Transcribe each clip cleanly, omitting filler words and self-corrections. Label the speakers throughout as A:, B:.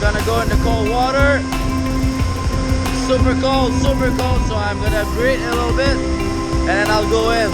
A: I'm gonna go in the cold water. Super cold, so I'm gonna breathe a little bit and then I'll go in.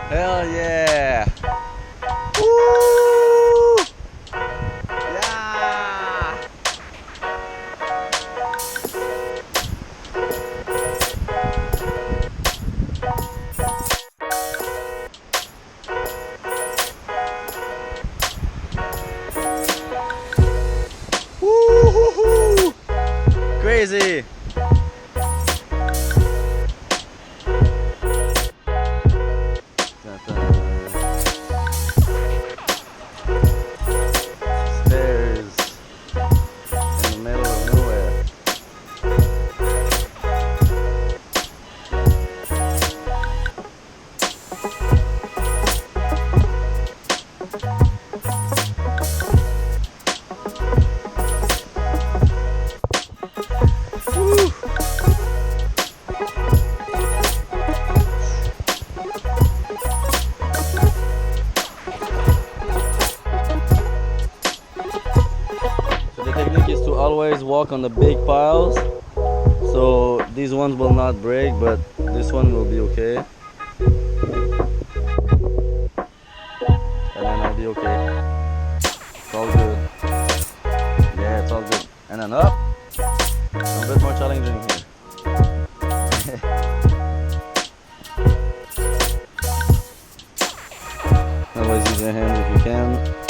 A: Hell yeah! Woo! Yeah! Woo-hoo-hoo! Crazy! Is to always walk on the big piles, so these ones will not break, but this one will be okay, and then I'll be okay. It's all good. Yeah, it's all good. And then up, a bit more challenging here. Always use your hands if you can.